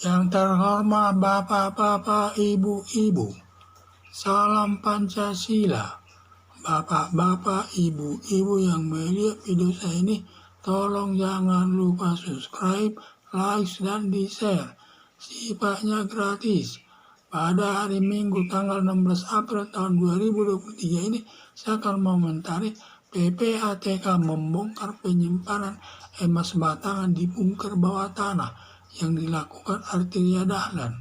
Yang terhormat Bapak-Bapak, Ibu-Ibu, salam Pancasila. Bapak-Bapak, Ibu-Ibu yang melihat video saya ini, tolong jangan lupa subscribe, like, dan di-share. Sifatnya gratis. Pada hari Minggu tanggal 16 April tahun 2023 ini, saya akan mengomentari PPATK membongkar penyimpanan emas batangan di bunker bawah tanah yang dilakukan Arteria Dahlan.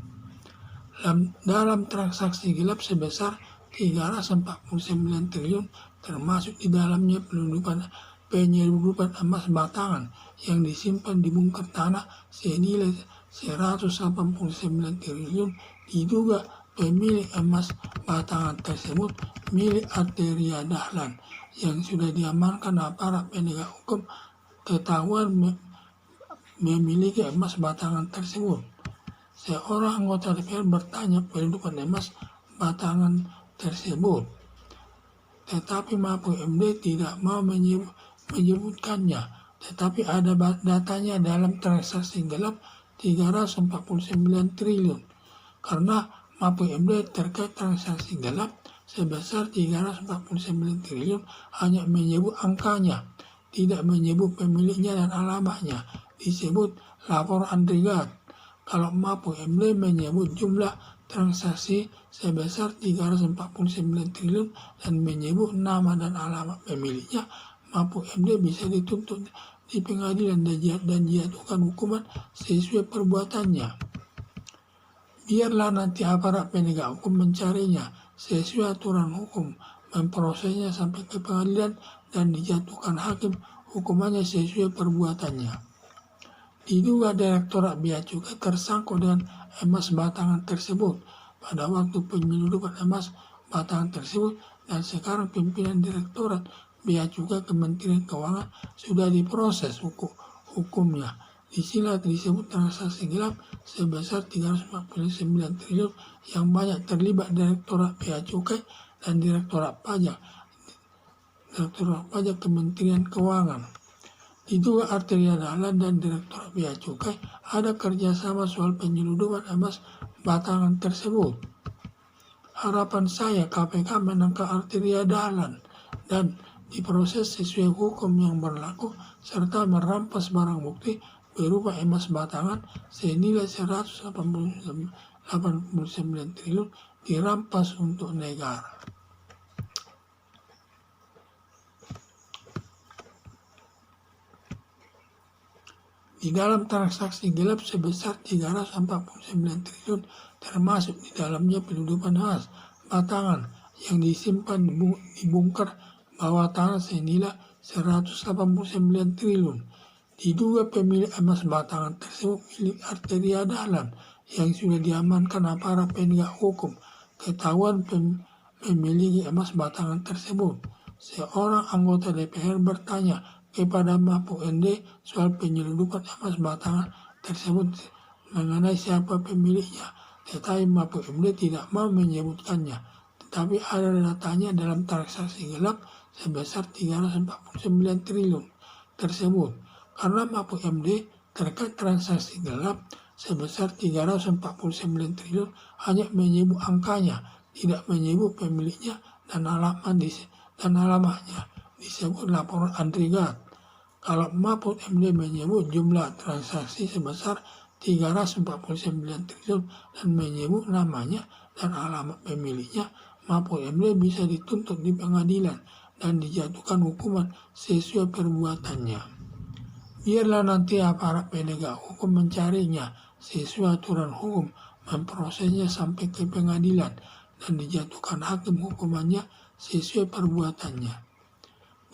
Dalam transaksi gelap sebesar 349 triliun, termasuk di dalamnya penyelundupan emas batangan yang disimpan di bunker tanah senilai 189 triliun. Diduga pemilik emas batangan tersebut milik Arteria Dahlan yang sudah diamankan aparat penegak hukum ketahuan memiliki emas batangan tersebut. Seorang anggota DPR bertanya penyelundupan emas batangan tersebut, tetapi Mahfud MD tidak mau menyebutkannya. Tetapi ada datanya dalam transaksi gelap 349 triliun. Karena Mahfud MD terkait transaksi gelap sebesar 349 triliun hanya menyebut angkanya, tidak menyebut pemiliknya dan alamatnya. Disebut lapor Andrigat. Kalau Mahfud MD menyebut jumlah transaksi sebesar 349 triliun dan menyebut nama dan alamat pemiliknya, Mahfud MD bisa dituntut di pengadilan dan dijatuhkan hukuman sesuai perbuatannya. Biarlah nanti aparat penegak hukum mencarinya sesuai aturan hukum, memprosesnya sampai ke pengadilan dan dijatuhkan hakim hukumannya sesuai perbuatannya. Diduga Direktorat Bea Cukai tersangkut dengan emas batangan tersebut pada waktu penyelundupan emas batangan tersebut, dan sekarang pimpinan Direktorat Bea Cukai Kementerian Keuangan sudah diproses hukumnya. Disinilah disebut transaksi gelap sebesar 349 triliun yang banyak terlibat Direktorat Bea Cukai dan Direktorat Pajak Kementerian Keuangan. Diduga Arteria Dahlan dan Direktorat Bea Cukai ada kerjasama soal penyelundupan emas batangan tersebut. Harapan saya KPK menangkap Arteria Dahlan dan diproses sesuai hukum yang berlaku serta merampas barang bukti berupa emas batangan senilai 189 triliun dirampas untuk negara. Di dalam transaksi gelap sebesar 349 triliun, termasuk di dalamnya penyelundupan emas batangan yang disimpan di bunker bawah tanah senilai 189 triliun. Diduga pemilik emas batangan tersebut milik Arteria Dahlan yang sudah diamankan aparat penegak hukum ketahuan memiliki emas batangan tersebut. Seorang anggota DPR bertanya kepada Mahfud MD soal penyelundupan emas batangan tersebut mengenai siapa pemiliknya, tetapi Mahfud MD tidak mau menyebutkannya. Tetapi ada datanya dalam transaksi gelap sebesar 349 triliun tersebut. Karena Mahfud MD terkait transaksi gelap sebesar 349 triliun hanya menyebut angkanya, tidak menyebut pemiliknya dan alamatnya. Disebut laporan Andrigat. Kalau Mahfud MD menyebut jumlah transaksi sebesar 349 triliun dan menyebut namanya dan alamat pemiliknya, Mahfud MD bisa dituntut di pengadilan dan dijatuhkan hukuman sesuai perbuatannya. Biarlah nanti aparat penegak hukum mencarinya sesuai aturan hukum, memprosesnya sampai ke pengadilan dan dijatuhkan hakim hukumannya sesuai perbuatannya.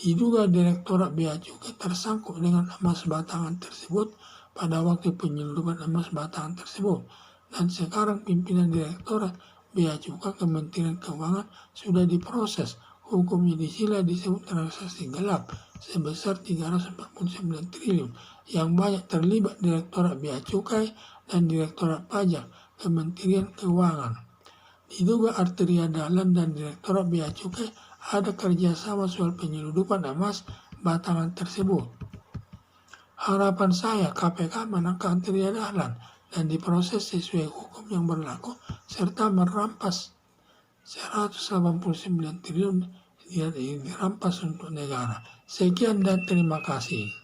Diduga Direktorat Bea Cukai tersangkut dengan emas batangan tersebut pada waktu penyelundupan emas batangan tersebut, dan sekarang pimpinan Direktorat Bea Cukai Kementerian Keuangan sudah diproses hukumnya. Disinilah disebut transaksi gelap sebesar 349 triliun yang banyak terlibat Direktorat Bea Cukai dan Direktorat Pajak Kementerian Keuangan. Diduga Arteria Dahlan dan Direktorat Bea Cukai ada kerjasama soal penyelundupan emas batangan tersebut. Harapan saya KPK menangkap Arteria Dahlan dan diproses sesuai hukum yang berlaku, serta merampas 189 triliun yang dirampas untuk negara. Sekian dan terima kasih.